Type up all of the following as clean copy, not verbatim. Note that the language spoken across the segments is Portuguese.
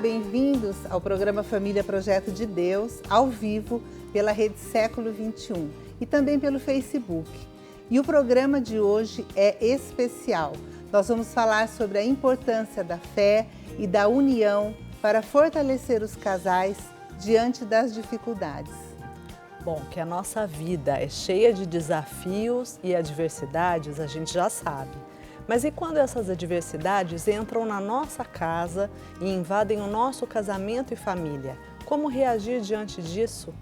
bem-vindos ao programa Família Projeto de Deus, ao vivo, pela Rede Século XXI e também pelo Facebook. E o programa de hoje é especial. Nós vamos falar sobre a importância da fé e da união para fortalecer os casais diante das dificuldades. Bom, que a nossa vida é cheia de desafios e adversidades, a gente já sabe. Mas e quando essas adversidades entram na nossa casa e invadem o nosso casamento e família? Como reagir diante disso?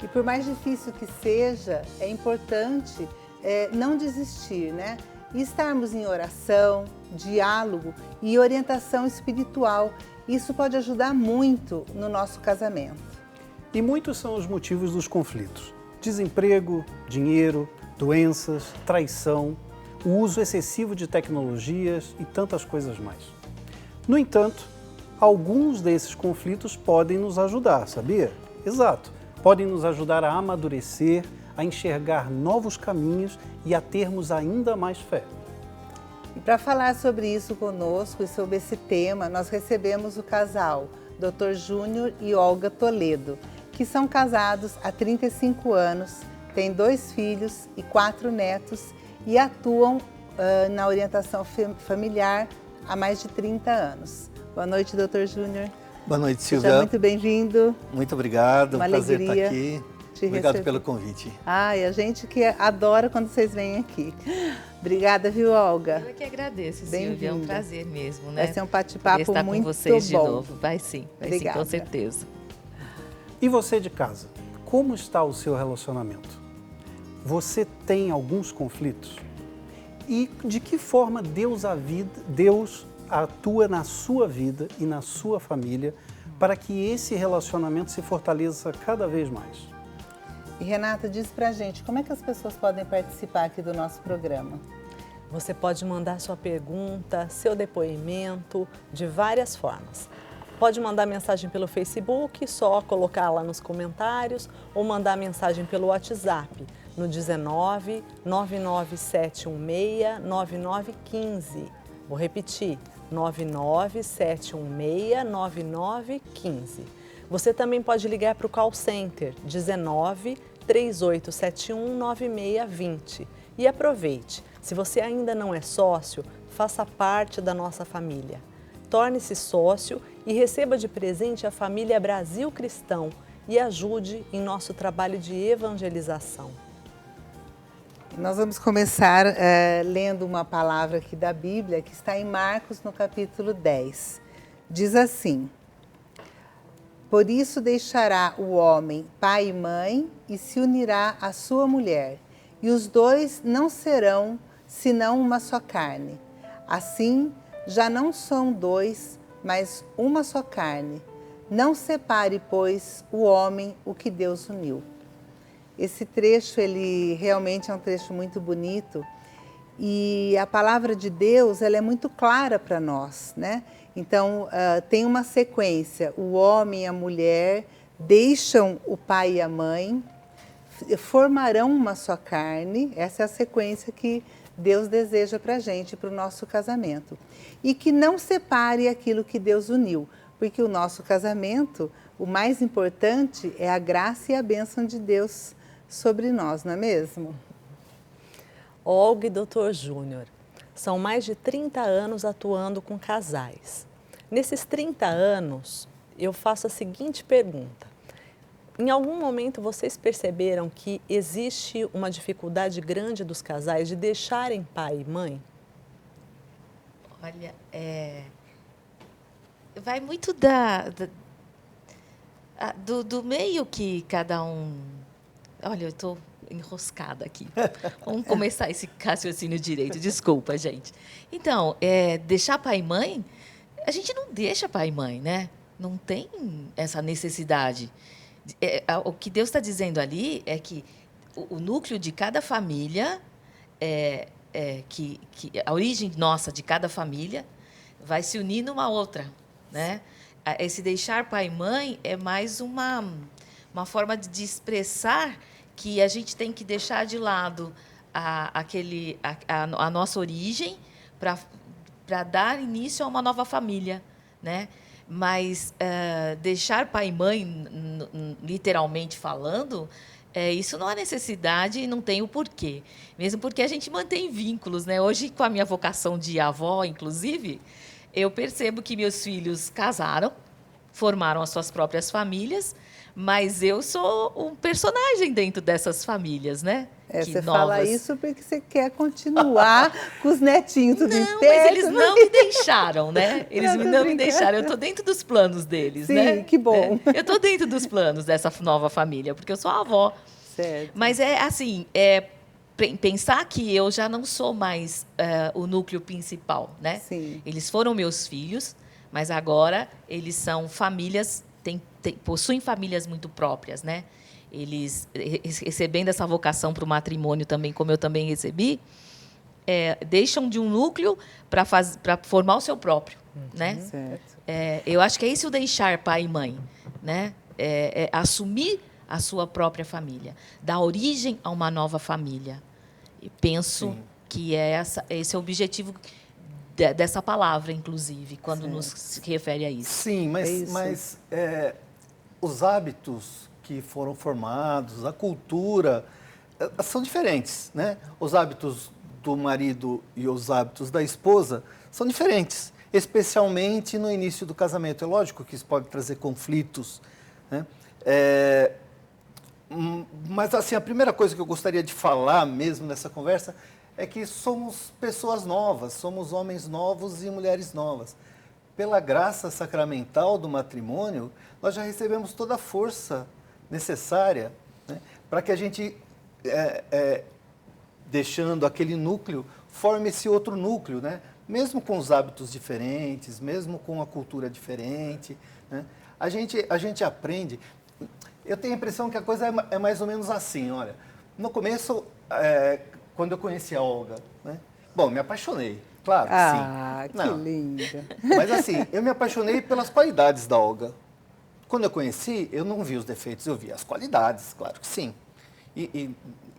E por mais difícil que seja, é importante não desistir, né? E estarmos em oração, diálogo e orientação espiritual. Isso pode ajudar muito no nosso casamento. E muitos são os motivos dos conflitos: desemprego, dinheiro, doenças, traição, o uso excessivo de tecnologias e tantas coisas mais. No entanto, alguns desses conflitos podem nos ajudar, sabia? Exato, podem nos ajudar a amadurecer, a enxergar novos caminhos e a termos ainda mais fé. E para falar sobre isso conosco e sobre esse tema, nós recebemos o casal Dr. Júnior e Olga Toledo, que são casados há 35 anos, têm 2 filhos e 4 netos e atuam na orientação familiar há mais de 30 anos. Boa noite, Dr. Júnior. Boa noite, Silvia. Seja muito bem-vindo. Muito obrigado, Uma um prazer estar alegria aqui. te Obrigado receber. pelo convite. Ai, a gente que adora quando vocês vêm aqui. Obrigada, viu, Olga? Eu é que agradeço, Bem-vinda. Silvia. É um prazer mesmo, né? Vai ser um Poder bate-papo estar muito com vocês de bom. novo. Vai sim, Obrigada. com certeza. E você de casa, como está o seu relacionamento? Você tem alguns conflitos? E de que forma Deus atua na sua vida e na sua família para que esse relacionamento se fortaleça cada vez mais? E Renata, diz pra gente, como é que as pessoas podem participar aqui do nosso programa? Você pode mandar sua pergunta, seu depoimento, de várias formas. Pode mandar mensagem pelo Facebook, só colocar lá nos comentários, ou mandar mensagem pelo WhatsApp, no 19 99716 9915. Vou repetir, 99716 9915. Você também pode ligar para o call center 19 3871 9620. E aproveite, se você ainda não é sócio, faça parte da nossa família. Torne-se sócio e receba de presente a família Brasil Cristão e ajude em nosso trabalho de evangelização. Nós vamos começar lendo uma palavra aqui da Bíblia, que está em Marcos, no capítulo 10. Diz assim: Por isso deixará o homem pai e mãe e se unirá à sua mulher, e os dois não serão senão uma só carne. Assim, já não são 2, mas uma só carne. Não separe, pois, o homem o que Deus uniu. Esse trecho, ele realmente é um trecho muito bonito e a palavra de Deus, ela é muito clara para nós, né? Então, tem uma sequência, o homem e a mulher deixam o pai e a mãe, formarão uma só carne, essa é a sequência que Deus deseja para a gente, para o nosso casamento. E que não separe aquilo que Deus uniu, porque o nosso casamento, o mais importante é a graça e a bênção de Deus sobre nós, não é mesmo? Olga e Dr. Júnior são mais de 30 anos atuando com casais. Nesses 30 anos, eu faço a seguinte pergunta. Em algum momento vocês perceberam que existe uma dificuldade grande dos casais de deixarem pai e mãe? Olha, vai muito do meio que cada um... Olha, eu estou enroscada aqui. Vamos começar esse raciocínio direito. Desculpa, gente. Então, deixar pai e mãe, a gente não deixa pai e mãe, né? Não tem essa necessidade. O que Deus está dizendo ali é que o núcleo de cada família, que a origem nossa de cada família, vai se unir numa outra, né? Esse deixar pai e mãe é mais uma forma de expressar que a gente tem que deixar de lado a nossa origem para dar início a uma nova família, né? Mas deixar pai e mãe, literalmente falando, isso não há necessidade e não tem o porquê. Mesmo porque a gente mantém vínculos, né? Hoje, com a minha vocação de avó, inclusive, eu percebo que meus filhos casaram, formaram as suas próprias famílias, mas eu sou um personagem dentro dessas famílias, né? Você fala isso porque você quer continuar com os netinhos tudo Não, perto, mas eles não me deixaram, né? Eles não me deixaram. Eu estou dentro dos planos deles, Sim, né? que bom. Eu estou dentro dos planos dessa nova família, porque eu sou a avó. Certo. Mas pensar que eu já não sou mais o núcleo principal, né? Sim. Eles foram meus filhos, mas agora eles são famílias, possuem famílias muito próprias, né? Eles, recebendo essa vocação para o matrimônio também, como eu também recebi, deixam de um núcleo para formar o seu próprio, né? Certo. Eu acho que é isso o deixar pai e mãe, né? Assumir a sua própria família, dar origem a uma nova família. E penso que esse é o objetivo dessa palavra, inclusive, quando nos se refere a isso. Sim, mas os hábitos que foram formados, a cultura, são diferentes, né? Os hábitos do marido e os hábitos da esposa são diferentes, especialmente no início do casamento. É lógico que isso pode trazer conflitos, né? Mas, assim, a primeira coisa que eu gostaria de falar mesmo nessa conversa é que somos pessoas novas, somos homens novos e mulheres novas. Pela graça sacramental do matrimônio, nós já recebemos toda a força necessária, né, para que a gente, deixando aquele núcleo, forme esse outro núcleo, né? Mesmo com os hábitos diferentes, mesmo com a cultura diferente, né? A gente aprende. Eu tenho a impressão que a coisa é mais ou menos assim, olha. No começo, quando eu conheci a Olga, né? Bom, me apaixonei, claro que sim. Ah, que linda. Mas assim, eu me apaixonei pelas qualidades da Olga. Quando eu conheci, eu não vi os defeitos, eu vi as qualidades, claro que sim. E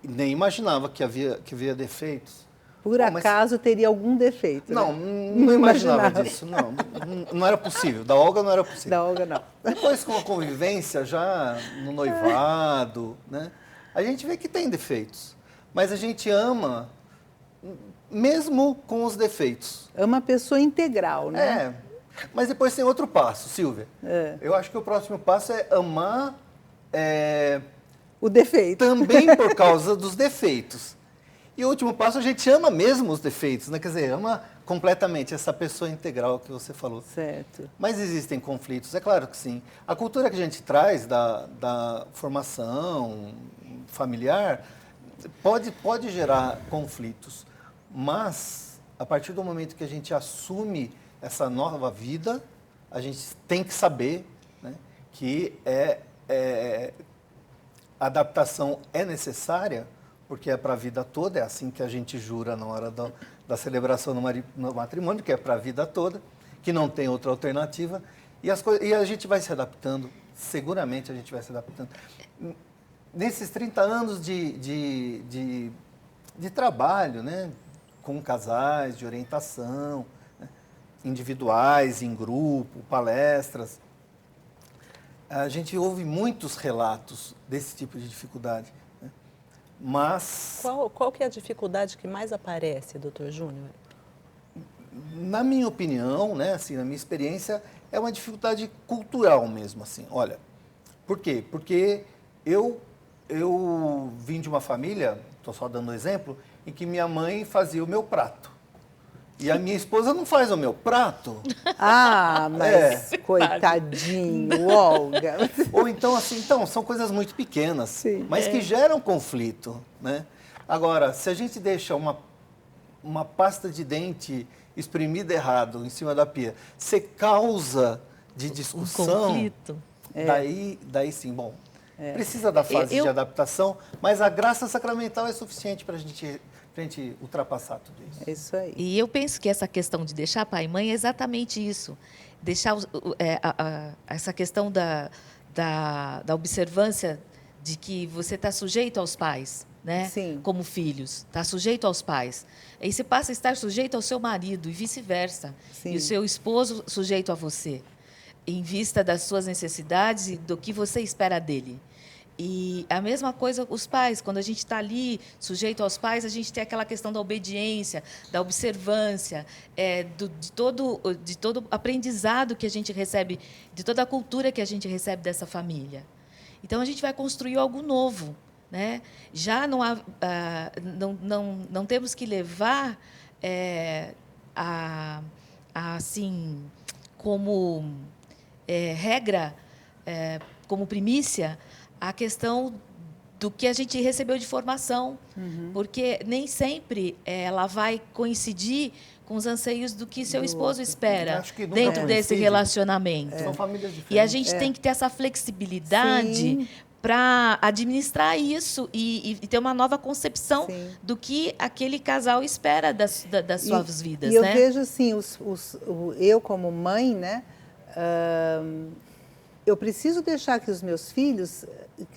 nem imaginava que havia defeitos. Por acaso teria algum defeito? Não, né? não imaginava disso, não era possível. Da Olga não era possível. Da Olga não. Depois, com a convivência, já no noivado, né, a gente vê que tem defeitos. Mas a gente ama, mesmo com os defeitos. É uma pessoa integral, né? Mas depois tem outro passo, Silvia. Eu acho que o próximo passo é amar o defeito. também por causa dos defeitos. E o último passo, a gente ama mesmo os defeitos, né? Quer dizer, ama completamente essa pessoa integral que você falou. Certo. Mas existem conflitos, é claro que sim. A cultura que a gente traz da formação familiar pode gerar conflitos. Mas, a partir do momento que a gente assume essa nova vida, a gente tem que saber, né, que a adaptação é necessária, porque é para a vida toda, é assim que a gente jura na hora da celebração no matrimônio, que é para a vida toda, que não tem outra alternativa, e a gente vai se adaptando, seguramente a gente vai se adaptando. Nesses 30 anos de trabalho, né, com casais, de orientação, né, individuais, em grupo, palestras, a gente ouve muitos relatos desse tipo de dificuldade. Mas... Qual que é a dificuldade que mais aparece, doutor Júnior? Na minha opinião, né, assim, na minha experiência, é uma dificuldade cultural mesmo, assim. Olha, por quê? Porque eu vim de uma família, estou só dando um exemplo, em que minha mãe fazia o meu prato. E a minha esposa não faz o meu prato. Ah, mas coitadinho, Olga. Ou então, assim, são coisas muito pequenas, Sim, mas que geram conflito, né? Agora, se a gente deixa uma pasta de dente espremida errado em cima da pia, ser causa de discussão, conflito. Daí sim, bom, precisa da fase de adaptação, mas a graça sacramental é suficiente para a gente ultrapassar tudo isso. É isso aí. E eu penso que essa questão de deixar pai e mãe é exatamente isso. Deixar essa questão da observância de que você está sujeito aos pais, né? Sim. Como filhos, está sujeito aos pais. Aí você passa a estar sujeito ao seu marido e vice-versa. Sim. E o seu esposo sujeito a você. em vista das suas necessidades e do que você espera dele. E a mesma coisa os pais, quando a gente está ali sujeito aos pais, a gente tem aquela questão da obediência, da observância, de todo aprendizado que a gente recebe, de toda a cultura que a gente recebe dessa família. Então, a gente vai construir algo novo, né? Já não há, não temos que levar assim, como regra, como primícia, a questão do que a gente recebeu de formação, porque nem sempre ela vai coincidir com os anseios do que seu esposo espera Acho que nunca dentro desse coincide. relacionamento. São famílias diferentes. E a gente tem que ter essa flexibilidade para administrar isso e ter uma nova concepção do que aquele casal espera das suas vidas. E eu né? vejo assim, eu como mãe, né? Eu preciso deixar que os meus filhos,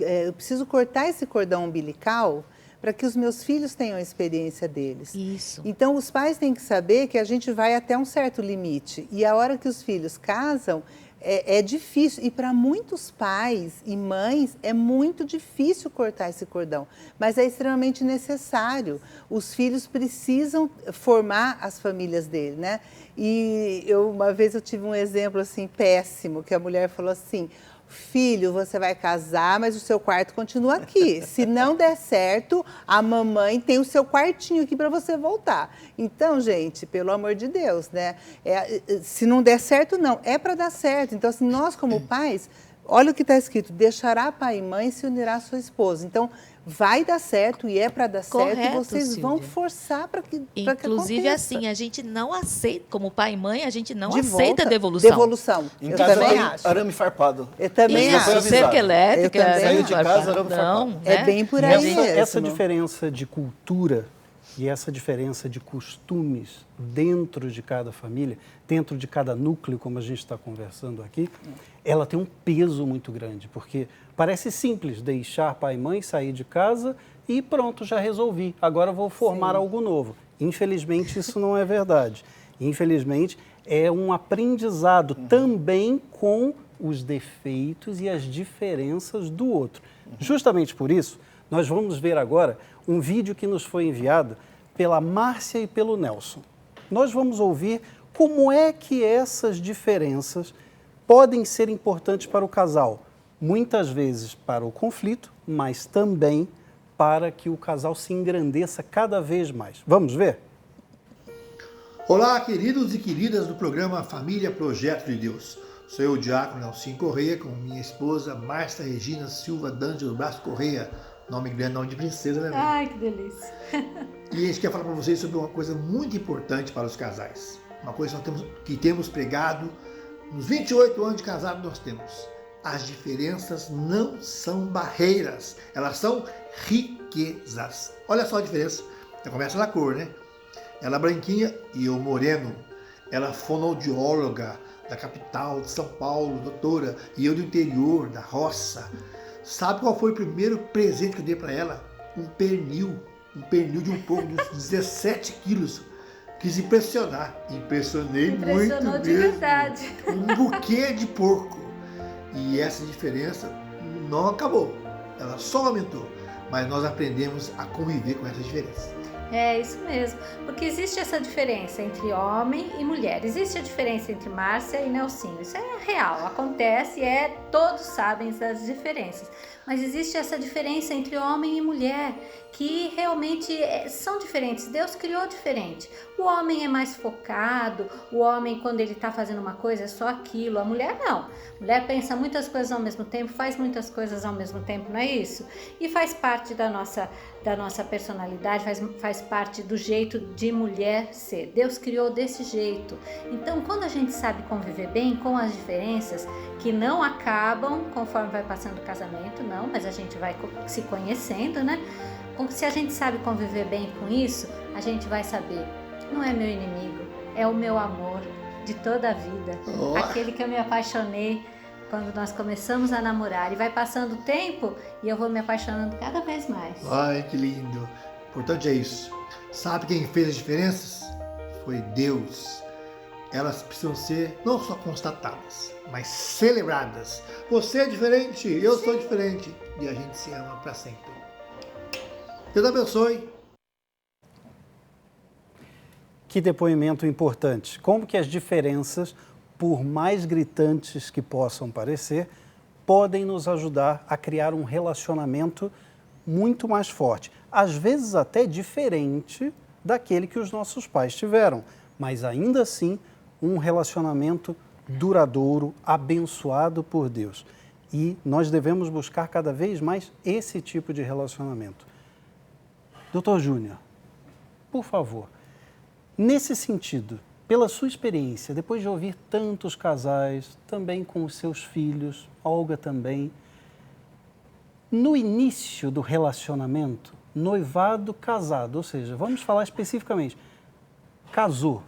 eu preciso cortar esse cordão umbilical para que os meus filhos tenham a experiência deles. Isso. Então, os pais têm que saber que a gente vai até um certo limite. E a hora que os filhos casam, é difícil. E para muitos pais e mães, é muito difícil cortar esse cordão. Mas é extremamente necessário. Os filhos precisam formar as famílias dele, né? E uma vez eu tive um exemplo assim péssimo, que a mulher falou assim: filho, você vai casar, mas o seu quarto continua aqui. Se não der certo, a mamãe tem o seu quartinho aqui para você voltar. Então, gente, pelo amor de Deus, né? Se não der certo, não. É para dar certo. Então, assim, nós como pais, olha o que está escrito: deixará pai e mãe, se unirá à sua esposa. Então, vai dar certo e é para dar certo. E vocês vão forçar para que Inclusive, aconteça. assim, a gente não aceita, como pai e mãe, a gente não De aceita volta, devolução. Devolução. Em Eu casa também tem acho. arame farpado. Eu também Isso, acho. avisado. cerca elétrica. Eu também Saiu de casa, arame não, farpado. né? É bem por aí mesmo. Essa diferença de cultura e essa diferença de costumes dentro de cada família, dentro de cada núcleo, como a gente está conversando aqui, ela tem um peso muito grande, porque parece simples deixar pai e mãe sair de casa e pronto, já resolvi, agora vou formar algo novo. Infelizmente, isso não é verdade. Infelizmente, é um aprendizado também com os defeitos e as diferenças do outro. Justamente por isso, nós vamos ver agora um vídeo que nos foi enviado pela Márcia e pelo Nelson. Nós vamos ouvir como é que essas diferenças podem ser importantes para o casal. Muitas vezes para o conflito, mas também para que o casal se engrandeça cada vez mais. Vamos ver? Olá, queridos e queridas do programa Família Projeto de Deus. Sou eu, o diácono Nelson Correia, com minha esposa Márcia Regina Silva D'Angelo Brás Correia. Nome grande, nome de princesa, né? Ai, que delícia. E a gente quer falar para vocês sobre uma coisa muito importante para os casais. Uma coisa que temos pregado nos 28 anos de casado nós temos. As diferenças não são barreiras, elas são riquezas. Olha só a diferença. Já começa na cor, né? Ela branquinha e eu moreno. Ela fonoaudióloga da capital de São Paulo, doutora, e eu do interior, da roça. Sabe qual foi o primeiro presente que eu dei para ela? Um pernil de um pouco, de uns 17 quilos. Quis impressionar. Impressionei Impressionou muito de mesmo. verdade. Um buquê de porco. E essa diferença não acabou. Ela só aumentou. Mas nós aprendemos a conviver com essa diferença. É isso mesmo, porque existe essa diferença entre homem e mulher, existe a diferença entre Márcia e Nelsinho, isso é real, acontece, todos sabem das diferenças, mas existe essa diferença entre homem e mulher, que realmente são diferentes, Deus criou diferente. O homem é mais focado, o homem quando ele está fazendo uma coisa é só aquilo, a mulher não. A mulher pensa muitas coisas ao mesmo tempo, faz muitas coisas ao mesmo tempo, não é isso? E faz parte da nossa personalidade, faz parte do jeito de mulher ser. Deus criou desse jeito. Então, quando a gente sabe conviver bem com as diferenças, que não acabam conforme vai passando o casamento, não, mas a gente vai se conhecendo, né? Se a gente sabe conviver bem com isso, a gente vai saber, não é meu inimigo, é o meu amor de toda a vida. Aquele que eu me apaixonei quando nós começamos a namorar. E vai passando o tempo e eu vou me apaixonando cada vez mais. Ai, que lindo. O importante é isso. Sabe quem fez as diferenças? Foi Deus. elas precisam ser não só constatadas, mas celebradas. Você é diferente, eu sou diferente, e a gente se ama para sempre. Deus abençoe. Que depoimento importante. Como que as diferenças, por mais gritantes que possam parecer, podem nos ajudar a criar um relacionamento muito mais forte. Às vezes até diferente daquele que os nossos pais tiveram, mas ainda assim um relacionamento duradouro, abençoado por Deus. E nós devemos buscar cada vez mais esse tipo de relacionamento. Doutor Júnior, por favor, nesse sentido, pela sua experiência, depois de ouvir tantos casais, também com os seus filhos, Olga também, no início do relacionamento, noivado, casado, ou seja, vamos falar especificamente, casou,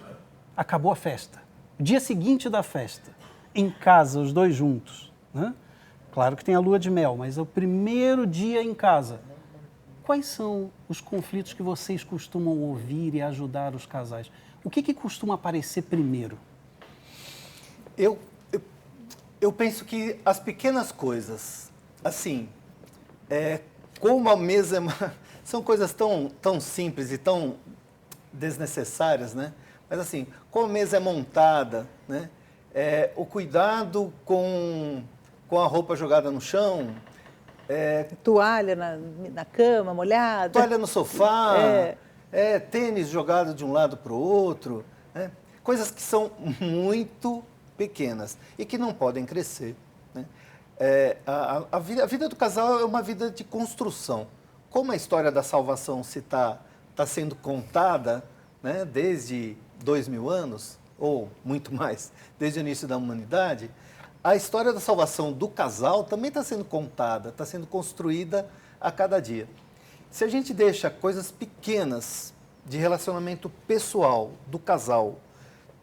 acabou a festa, dia seguinte da festa, em casa, os dois juntos, né? Claro que tem a lua de mel, mas é o primeiro dia em casa. Quais são os conflitos que vocês costumam ouvir e ajudar os casais? O que costuma aparecer primeiro? Eu penso que as pequenas coisas, assim, como a mesa são coisas tão simples e tão desnecessárias, né? Mas assim, como a mesa é montada, né? O cuidado com a roupa jogada no chão, Toalha na cama, molhada. toalha no sofá, tênis jogado de um lado para o outro, né? Coisas que são muito pequenas e que não podem crescer, né? A vida do casal é uma vida de construção. Como a história da salvação está sendo contada, né, desde 2000 anos, ou muito mais, desde o início da humanidade, a história da salvação do casal também está sendo contada, está sendo construída a cada dia. Se a gente deixa coisas pequenas de relacionamento pessoal do casal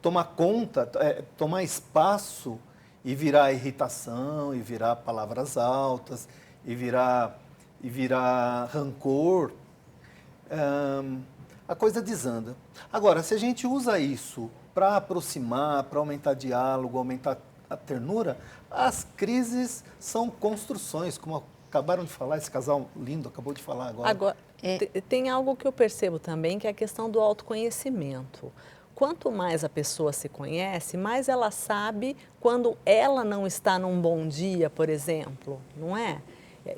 tomar conta, tomar espaço e virar irritação, e virar palavras altas, e virar rancor, a coisa desanda. Agora, se a gente usa isso para aproximar, para aumentar diálogo, aumentar a ternura, as crises são construções, como acabaram de falar, esse casal lindo acabou de falar agora. Tem algo que eu percebo também, que é a questão do autoconhecimento. Quanto mais a pessoa se conhece, mais ela sabe quando ela não está num bom dia, por exemplo, não é?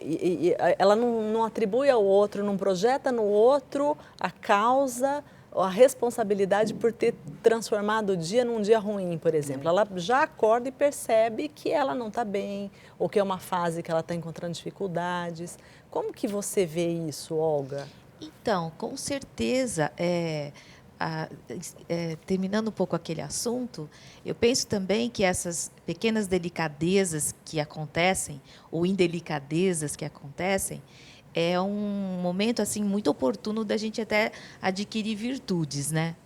E ela não atribui ao outro, não projeta no outro a causa, a responsabilidade por ter transformado o dia num dia ruim, por exemplo. Ela já acorda e percebe que ela não está bem, ou que é uma fase que ela está encontrando dificuldades. Como que você vê isso, Olga? Então, com certeza, terminando um pouco aquele assunto, eu penso também que essas pequenas delicadezas que acontecem, ou indelicadezas que acontecem, é um momento assim muito oportuno da gente até adquirir virtudes, né?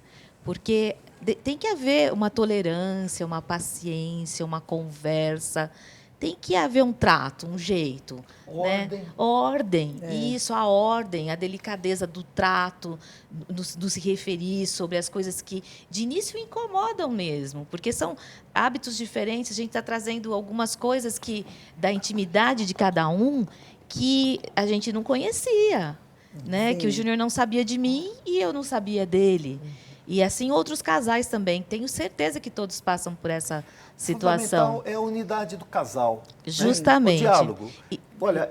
Porque tem que haver uma tolerância, uma paciência, uma conversa. Tem que haver um trato, um jeito. Ordem. Né? Ordem, isso, a ordem, a delicadeza do trato, do se referir sobre as coisas que, de início, incomodam mesmo, porque são hábitos diferentes. A gente está trazendo algumas coisas da intimidade de cada um que a gente não conhecia, né? Que o Júnior não sabia de mim e eu não sabia dele. E assim outros casais também. Tenho certeza que todos passam por essa situação. Fundamental é a unidade do casal. Justamente. Né? O diálogo. Olha,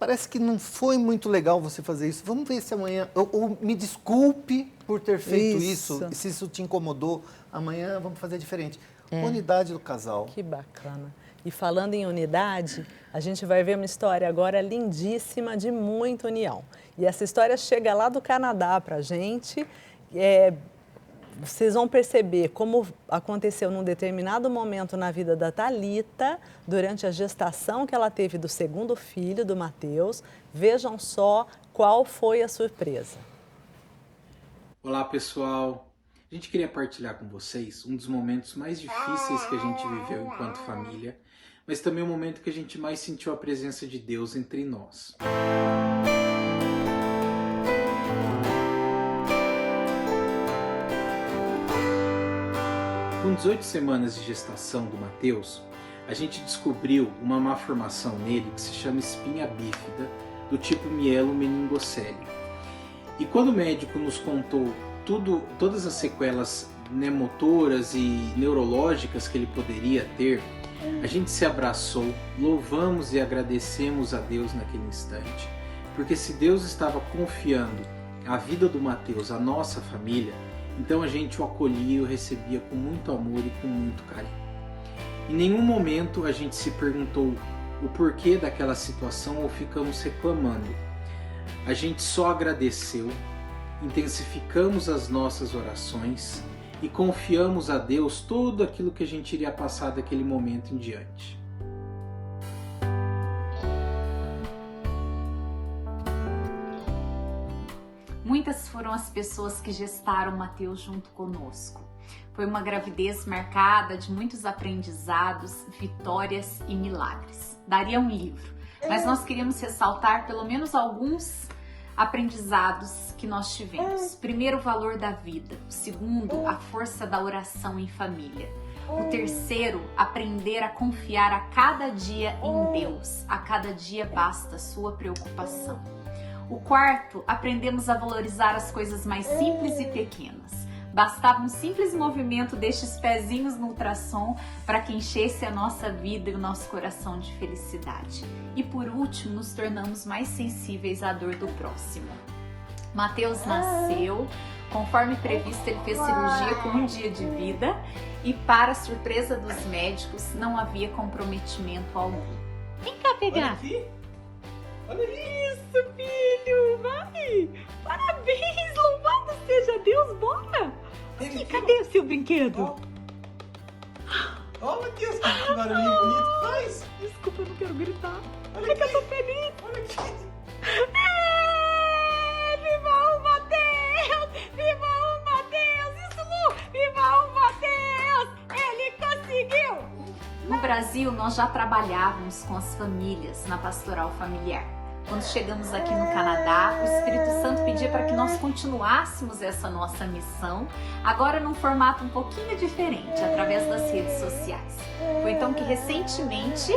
parece que não foi muito legal você fazer isso. Vamos ver se amanhã... Ou me desculpe por ter feito isso. Se isso te incomodou, amanhã vamos fazer diferente. Unidade do casal. Que bacana. E falando em unidade, a gente vai ver uma história agora lindíssima de muita união. E essa história chega lá do Canadá para a gente. Vocês vão perceber como aconteceu num determinado momento na vida da Thalita, durante a gestação que ela teve do segundo filho, do Mateus. Vejam só qual foi a surpresa. Olá, pessoal. A gente queria partilhar com vocês um dos momentos mais difíceis que a gente viveu enquanto família, mas também o momento que a gente mais sentiu a presença de Deus entre nós. Com 18 semanas de gestação do Mateus, a gente descobriu uma má formação nele que se chama espinha bífida, do tipo mielomeningocele. E quando o médico nos contou todas as sequelas motoras e neurológicas que ele poderia ter, a gente se abraçou, louvamos e agradecemos a Deus naquele instante, porque se Deus estava confiando a vida do Mateus à nossa família, então a gente o acolhia e o recebia com muito amor e com muito carinho. Em nenhum momento a gente se perguntou o porquê daquela situação ou ficamos reclamando. A gente só agradeceu, intensificamos as nossas orações e confiamos a Deus tudo aquilo que a gente iria passar daquele momento em diante. Muitas foram as pessoas que gestaram Mateus junto conosco. Foi uma gravidez marcada de muitos aprendizados, vitórias e milagres. Daria um livro, mas nós queríamos ressaltar pelo menos alguns aprendizados que nós tivemos. Primeiro, o valor da vida. O segundo, a força da oração em família. O terceiro, aprender a confiar a cada dia em Deus. A cada dia basta a sua preocupação. O quarto, aprendemos a valorizar as coisas mais simples e pequenas. Bastava um simples movimento destes pezinhos no ultrassom para que enchesse a nossa vida e o nosso coração de felicidade. E por último, nos tornamos mais sensíveis à dor do próximo. Mateus nasceu, conforme previsto, ele fez cirurgia com um dia de vida e, para surpresa dos médicos, não havia comprometimento algum. Vem cá pegar. Olha isso, filho! Vai! Parabéns! Louvado seja Deus! Bora! Aqui, cadê o seu brinquedo? Oh, meu Deus, que barulhinho bonito que faz! Desculpa, eu não quero gritar. Olha que eu tô feliz! Olha aqui! Viva o Mateus! Viva o Mateus! Isso, Lu! Viva o Mateus! Ele conseguiu! No Brasil, nós já trabalhávamos com as famílias na pastoral familiar. Quando chegamos aqui no Canadá, o Espírito Santo pedia para que nós continuássemos essa nossa missão, agora num formato um pouquinho diferente, através das redes sociais. Foi então que recentemente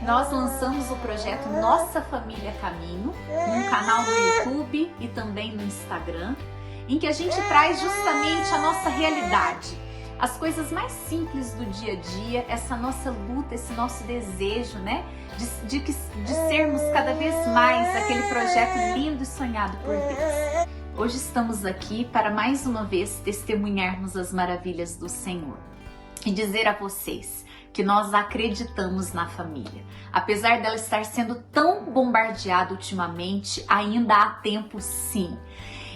nós lançamos o projeto Nossa Família Caminho, num canal no YouTube e também no Instagram, em que a gente traz justamente a nossa realidade, as coisas mais simples do dia a dia, essa nossa luta, esse nosso desejo, né? De sermos cada vez mais aquele projeto lindo e sonhado por Deus. Hoje estamos aqui para mais uma vez testemunharmos as maravilhas do Senhor e dizer a vocês que nós acreditamos na família. Apesar dela estar sendo tão bombardeada ultimamente, ainda há tempo sim.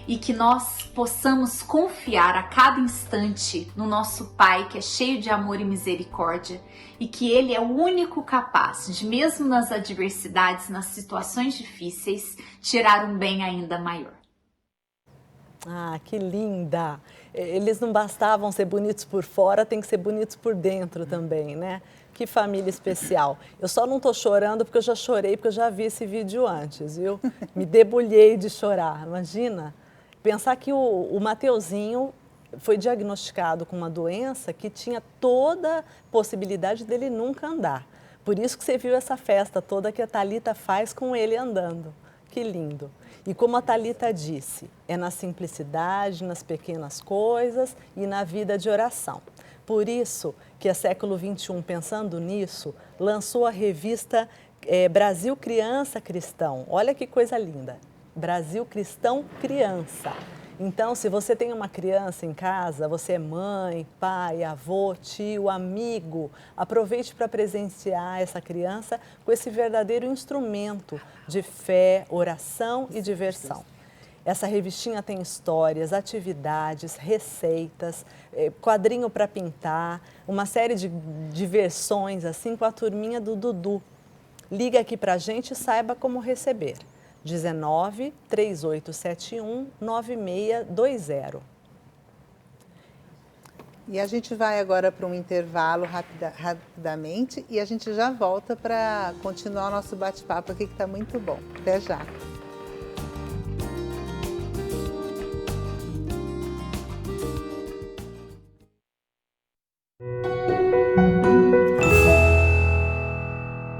E que nós possamos confiar a cada instante no nosso Pai, que é cheio de amor e misericórdia, e que Ele é o único capaz de, mesmo nas adversidades, nas situações difíceis, tirar um bem ainda maior. Ah, que linda! Eles não bastavam ser bonitos por fora, tem que ser bonitos por dentro também, né? Que família especial. Eu só não tô chorando porque eu já chorei, porque eu já vi esse vídeo antes, viu? Me debulhei de chorar, imagina? Pensar que o Mateuzinho foi diagnosticado com uma doença que tinha toda a possibilidade dele nunca andar. Por isso que você viu essa festa toda que a Thalita faz com ele andando. Que lindo. E como a Thalita disse, é na simplicidade, nas pequenas coisas e na vida de oração. Por isso que a Século XXI, pensando nisso, lançou a revista Brasil Criança Cristão. Olha que coisa linda. Brasil Cristão Criança. Então, se você tem uma criança em casa, você é mãe, pai, avô, tio, amigo, aproveite para presentear essa criança com esse verdadeiro instrumento de fé, oração e diversão. Essa revistinha tem histórias, atividades, receitas, quadrinho para pintar, uma série de diversões assim com a turminha do Dudu. Liga aqui para a gente e saiba como receber. 19 3871 9620. E a gente vai agora para um intervalo rapidamente e a gente já volta para continuar o nosso bate-papo aqui que está muito bom. Até já!